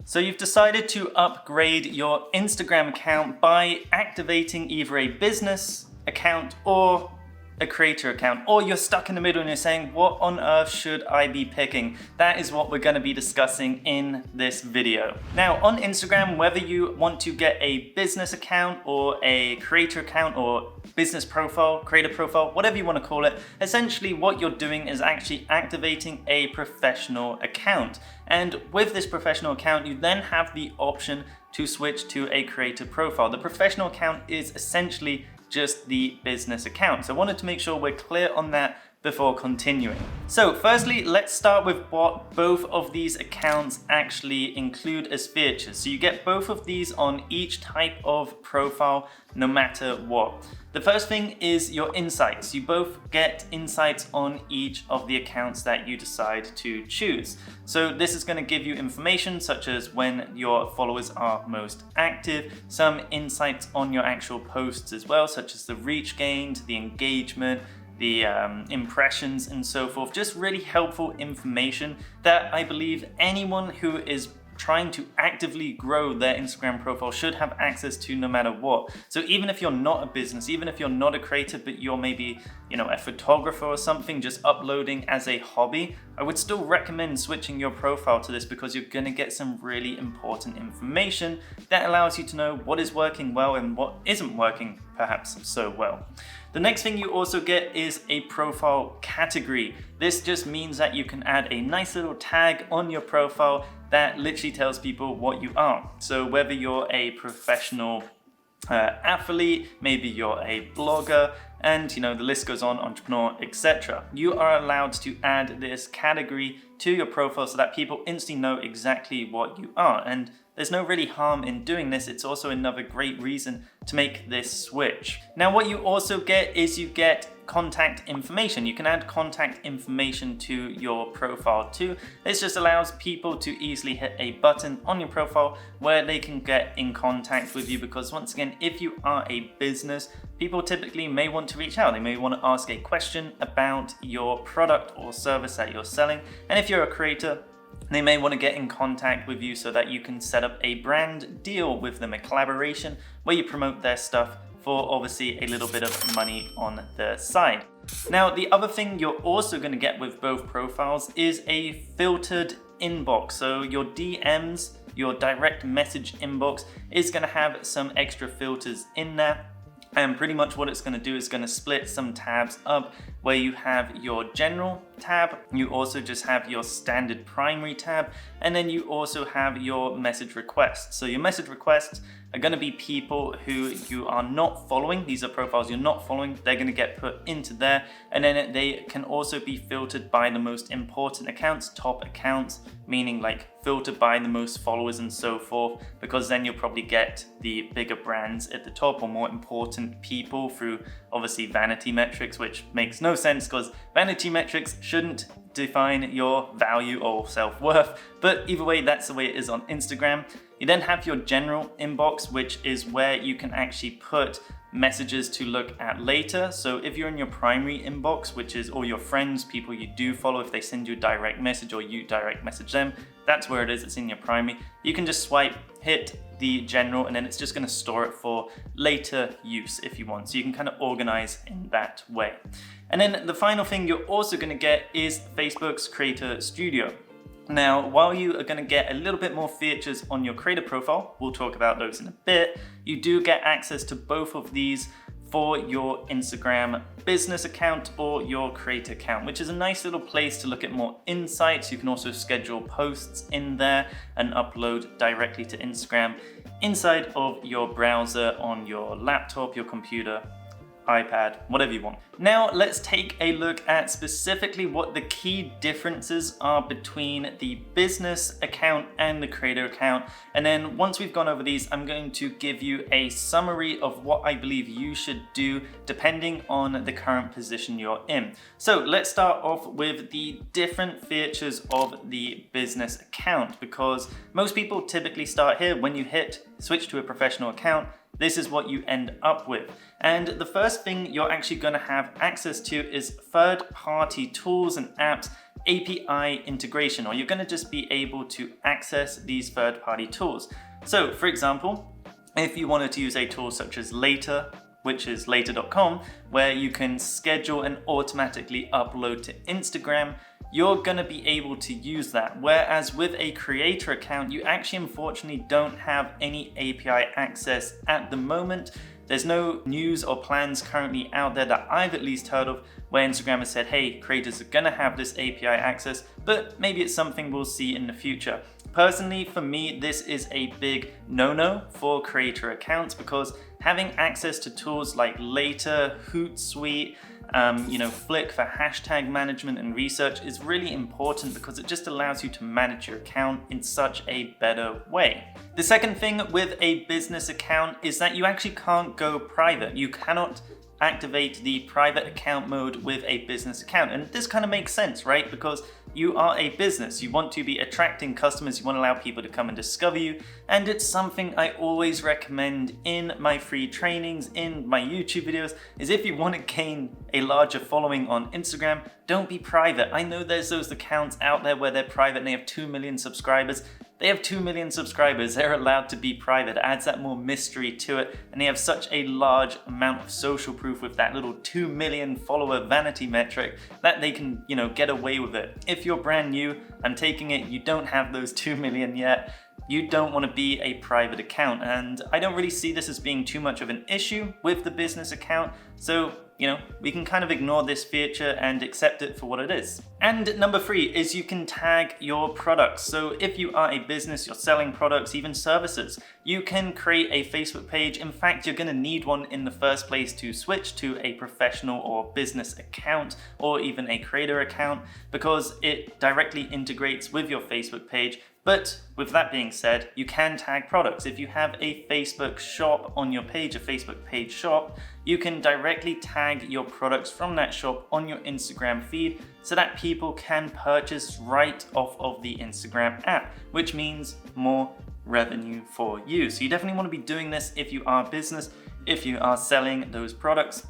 So you've decided to upgrade your Instagram account by activating either a business account or a creator account, or you're stuck in the middle and you're saying, what on earth should I be picking? That is what we're going to be discussing in this video. Now on Instagram, whether you want to get a business account or a creator account or business profile, creator profile, whatever you want to call it, essentially what you're doing is actually activating a professional account. And with this professional account, you then have the option to switch to a creator profile. The professional account is essentially just the business account. So I wanted to make sure we're clear on that before continuing. So firstly, let's start with what both of these accounts actually include as features. So you get both of these on each type of profile, no matter what. The first thing is your insights. You both get insights on each of the accounts that you decide to choose. So this is going to give you information such as when your followers are most active, some insights on your actual posts as well, such as the reach gained, the engagement, the impressions and so forth. Just really helpful information that I believe anyone who is trying to actively grow their Instagram profile should have access to no matter what. So even if you're not a business, even if you're not a creator, but you're maybe, a photographer or something, just uploading as a hobby, I would still recommend switching your profile to this because you're gonna get some really important information that allows you to know what is working well and what isn't working perhaps so well. The next thing you also get is a profile category. This just means that you can add a nice little tag on your profile that literally tells people what you are. So whether you're a professional athlete, maybe you're a blogger, and the list goes on, entrepreneur, etc. You are allowed to add this category to your profile so that people instantly know exactly what you are. And there's no really harm in doing this. It's also another great reason to make this switch. Now, what you also get is you get contact information. You can add contact information to your profile too. This just allows people to easily hit a button on your profile where they can get in contact with you, because once again, if you are a business, people typically may want to reach out. They may want to ask a question about your product or service that you're selling. And if you're a creator, they may want to get in contact with you so that you can set up a brand deal with them, a collaboration where you promote their stuff for obviously a little bit of money on the side. Now, the other thing you're also going to get with both profiles is a filtered inbox. So your DMs, your direct message inbox, is going to have some extra filters in there. And pretty much what it's going to do is going to split some tabs up where you have your general tab, you also just have your standard primary tab, and then you also have your message requests. So your message requests are going to be people who you are not following. These are profiles you're not following. They're going to get put into there, and then they can also be filtered by the most important accounts, top accounts, meaning like filtered by the most followers and so forth, because then you'll probably get the bigger brands at the top or more important people through obviously vanity metrics, which makes no sense because vanity metrics shouldn't define your value or self-worth. But either way, that's the way it is on Instagram. You then have your general inbox, which is where you can actually put messages to look at later. So if you're in your primary inbox, which is all your friends, people you do follow, if they send you a direct message or you direct message them, that's where it is, it's in your primary. You can just swipe, hit the general, and then it's just going to store it for later use if you want. So you can kind of organize in that way. And then the final thing you're also going to get is Facebook's Creator Studio. Now, while you are going to get a little bit more features on your creator profile, we'll talk about those in a bit, you do get access to both of these for your Instagram business account or your creator account, which is a nice little place to look at more insights. You can also schedule posts in there and upload directly to Instagram inside of your browser on your laptop, your computer, iPad, whatever you want. Now let's take a look at specifically what the key differences are between the business account and the creator account. And then once we've gone over these, I'm going to give you a summary of what I believe you should do depending on the current position you're in. So let's start off with the different features of the business account, because most people typically start here. When you hit switch to a professional account, this is what you end up with. And the first thing you're actually going to have access to is third-party tools and apps API integration, or you're going to just be able to access these third-party tools. So for example, if you wanted to use a tool such as Later, which is later.com, where you can schedule and automatically upload to Instagram, you're gonna be able to use that. Whereas with a creator account, you actually unfortunately don't have any API access at the moment. There's no news or plans currently out there that I've at least heard of where Instagram has said, hey, creators are gonna have this API access, but maybe it's something we'll see in the future. Personally, for me, this is a big no-no for creator accounts because having access to tools like Later, Hootsuite, Flick for hashtag management and research is really important because it just allows you to manage your account in such a better way. The second thing with a business account is that you actually can't go private. You cannot activate the private account mode with a business account. And this kind of makes sense, right? Because you are a business, you want to be attracting customers, you want to allow people to come and discover you. And it's something I always recommend in my free trainings, in my YouTube videos, is if you want to gain a larger following on Instagram, don't be private. I know there's those accounts out there where they're private and they have 2 million subscribers. They have 2 million subscribers, they're allowed to be private. It adds that more mystery to it, and they have such a large amount of social proof with that little 2 million follower vanity metric that they can, get away with it. If you're brand new, I'm taking it, you don't have those 2 million yet, you don't want to be a private account, and I don't really see this as being too much of an issue with the business account, so we can kind of ignore this feature and accept it for what it is. And number 3 is you can tag your products. So if you are a business, you're selling products, even services, you can create a Facebook page. In fact, you're going to need one in the first place to switch to a professional or business account or even a creator account because it directly integrates with your Facebook page. But with that being said, you can tag products. If you have a Facebook shop on your page, a Facebook page shop, you can directly tag your products from that shop on your Instagram feed so that people can purchase right off of the Instagram app, which means more revenue for you. So you definitely want to be doing this if you are a business, if you are selling those products.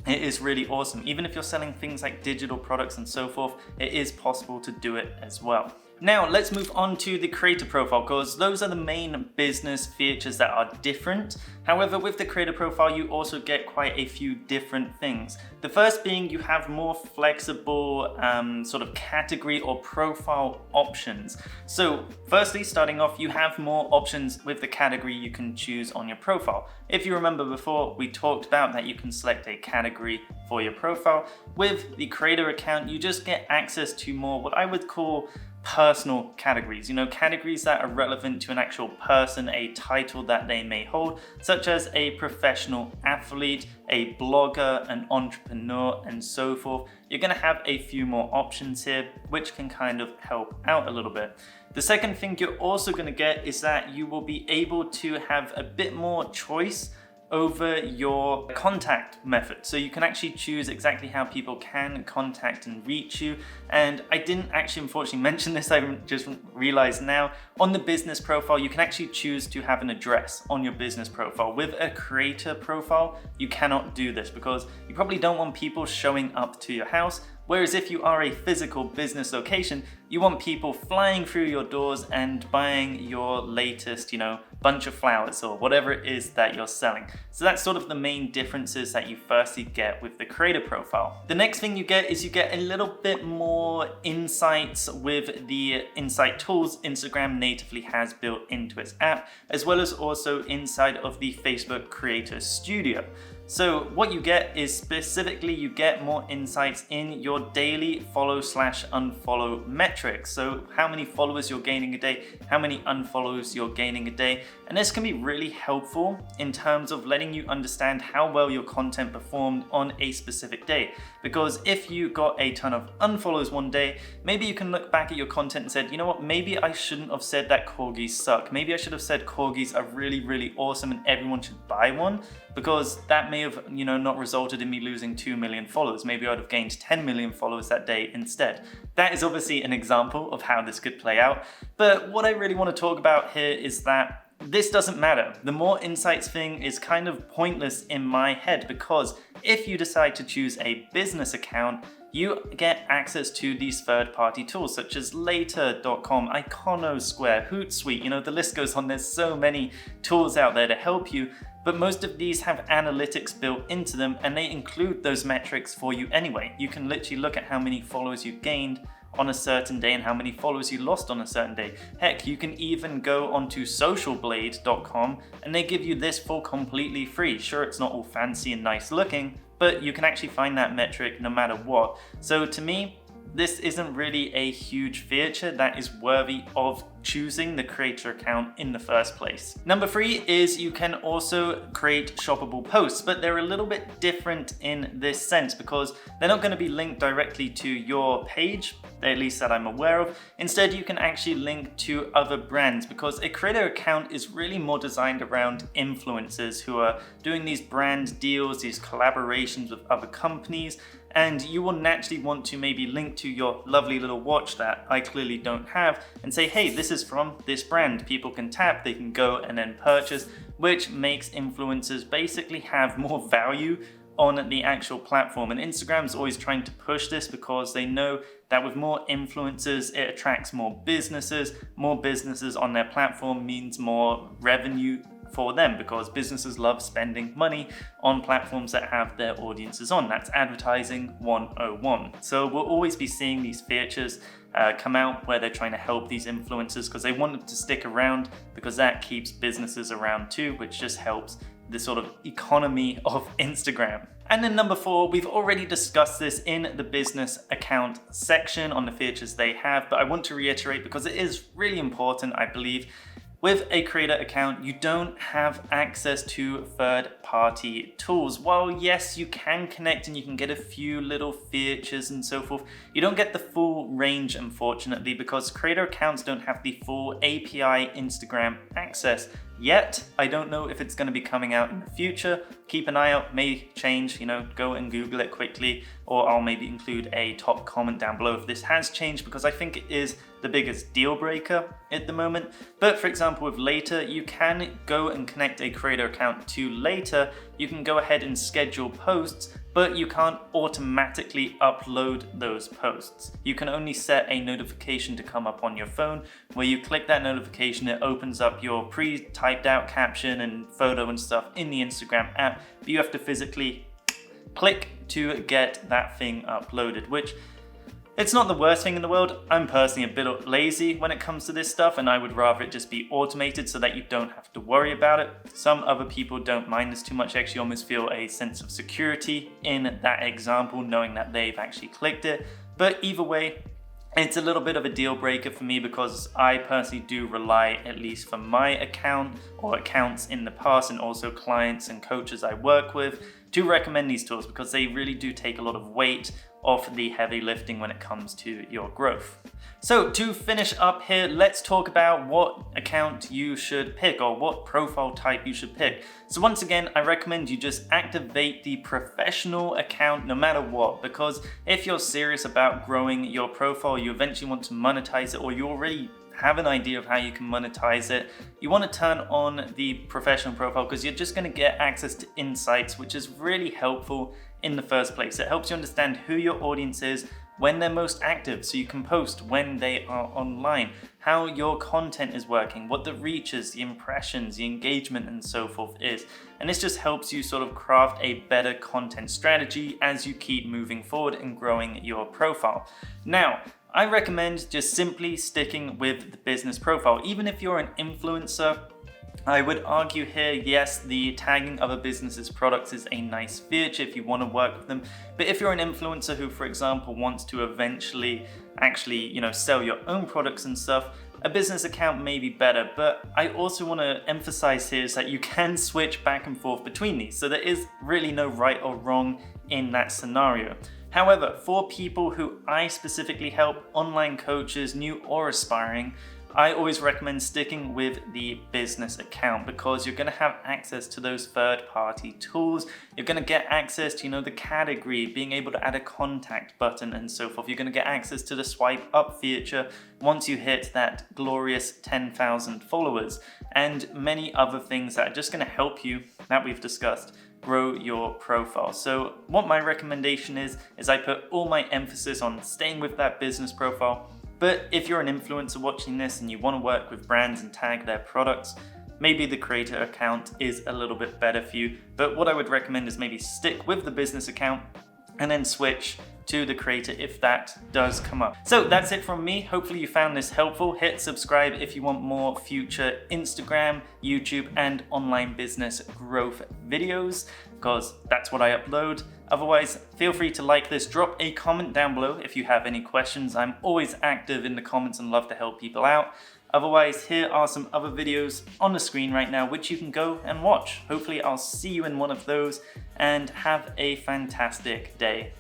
It is really awesome. Even if you're selling things like digital products and so forth, it is possible to do it as well. Now let's move on to the creator profile because those are the main business features that are different. However, with the creator profile, you also get quite a few different things. The first being you have more flexible sort of category or profile options. So firstly, starting off, you have more options with the category you can choose on your profile. If you remember before, we talked about that you can select a category for your profile. With the creator account, you just get access to more what I would call personal categories, categories that are relevant to an actual person, a title that they may hold, such as a professional athlete, a blogger, an entrepreneur, and so forth. You're going to have a few more options here, which can kind of help out a little bit. The second thing you're also going to get is that you will be able to have a bit more choice over your contact method. So you can actually choose exactly how people can contact and reach you. And I didn't actually unfortunately mention this, I just realized now. On the business profile, you can actually choose to have an address on your business profile. With a creator profile, you cannot do this because you probably don't want people showing up to your house. Whereas if you are a physical business location, you want people flying through your doors and buying your latest, bunch of flowers or whatever it is that you're selling. So that's sort of the main differences that you firstly get with the creator profile. The next thing you get is you get a little bit more insights with the insight tools Instagram natively has built into its app, as well as also inside of the Facebook Creator Studio. So what you get is specifically you get more insights in your daily follow/unfollow metrics. So how many followers you're gaining a day, how many unfollows you're gaining a day. And this can be really helpful in terms of letting you understand how well your content performed on a specific day. Because if you got a ton of unfollows one day, maybe you can look back at your content and said, you know what, maybe I shouldn't have said that corgis suck. Maybe I should have said corgis are really, really awesome and everyone should buy one, because that may have, not resulted in me losing 2 million followers. Maybe I'd have gained 10 million followers that day instead. That is obviously an example of how this could play out. But what I really want to talk about here is that this doesn't matter. The more insights thing is kind of pointless in my head, because if you decide to choose a business account, you get access to these third-party tools such as Later.com, Iconosquare, Hootsuite, the list goes on. There's so many tools out there to help you, but most of these have analytics built into them, and they include those metrics for you anyway. You can literally look at how many followers you gained on a certain day and how many followers you lost on a certain day. Heck, you can even go onto socialblade.com and they give you this for completely free. Sure, it's not all fancy and nice looking, but you can actually find that metric no matter what. So to me, this isn't really a huge feature that is worthy of choosing the creator account in the first place. Number 3 is you can also create shoppable posts, but they're a little bit different in this sense because they're not going to be linked directly to your page, at least that I'm aware of. Instead, you can actually link to other brands because a creator account is really more designed around influencers who are doing these brand deals, these collaborations with other companies, and you will naturally want to maybe link to your lovely little watch that I clearly don't have and say, hey, this is from this brand. People can tap, they can go and then purchase, which makes influencers basically have more value on the actual platform. And Instagram's always trying to push this because they know that with more influencers, it attracts more businesses. More businesses on their platform means more revenue for them because businesses love spending money on platforms that have their audiences on. That's advertising 101. So we'll always be seeing these features come out where they're trying to help these influencers because they want them to stick around, because that keeps businesses around too, which just helps the sort of economy of Instagram. And then number 4, we've already discussed this in the business account section on the features they have, but I want to reiterate because it is really important, I believe. With a creator account, you don't have access to third-party tools. While yes, you can connect and you can get a few little features and so forth, you don't get the full range, unfortunately, because creator accounts don't have the full API Instagram access yet. I don't know if it's going to be coming out in the future. Keep an eye out, may change, go and Google it quickly, or I'll maybe include a top comment down below if this has changed, because I think it is the biggest deal breaker at the moment. But for example, with Later, you can go and connect a creator account to Later. You can go ahead and schedule posts, but you can't automatically upload those posts. You can only set a notification to come up on your phone. Where you click that notification, it opens up your pre-typed out caption and photo and stuff in the Instagram app, but you have to physically click to get that thing uploaded, which it's not the worst thing in the world. I'm personally a bit lazy when it comes to this stuff, and I would rather it just be automated so that you don't have to worry about it. Some other people don't mind this too much, actually almost feel a sense of security in that example, knowing that they've actually clicked it. But either way, it's a little bit of a deal breaker for me because I personally do rely, at least for my account or accounts in the past, and also clients and coaches I work with, to recommend these tools because they really do take a lot of weight off the heavy lifting when it comes to your growth. So to finish up here, let's talk about what account you should pick or what profile type you should pick. So once again, I recommend you just activate the professional account no matter what, because if you're serious about growing your profile, you eventually want to monetize it, or you already have an idea of how you can monetize it, you want to turn on the professional profile because you're just going to get access to insights, which is really helpful in the first place. It helps you understand who your audience is, when they're most active, so you can post when they are online, how your content is working, what the reach is, the impressions, the engagement, and so forth is. And this just helps you sort of craft a better content strategy as you keep moving forward and growing your profile. Now, I recommend just simply sticking with the business profile. Even if you're an influencer, I would argue here, yes, the tagging other businesses' products is a nice feature if you want to work with them. But if you're an influencer who, for example, wants to eventually actually, sell your own products and stuff, a business account may be better. But I also want to emphasize here is that you can switch back and forth between these. So there is really no right or wrong in that scenario. However, for people who I specifically help, online coaches, new or aspiring, I always recommend sticking with the business account because you're going to have access to those third-party tools. You're going to get access to, the category, being able to add a contact button and so forth. You're going to get access to the swipe up feature once you hit that glorious 10,000 followers, and many other things that are just going to help you, that we've discussed, grow your profile. So what my recommendation is I put all my emphasis on staying with that business profile. But if you're an influencer watching this and you want to work with brands and tag their products, maybe the creator account is a little bit better for you. But what I would recommend is maybe stick with the business account and then switch to the creator if that does come up. So that's it from me. Hopefully you found this helpful. Hit subscribe if you want more future Instagram, YouTube, and online business growth videos, because that's what I upload. Otherwise, feel free to like this, drop a comment down below if you have any questions. I'm always active in the comments and love to help people out. Otherwise, here are some other videos on the screen right now which you can go and watch. Hopefully I'll see you in one of those, and have a fantastic day.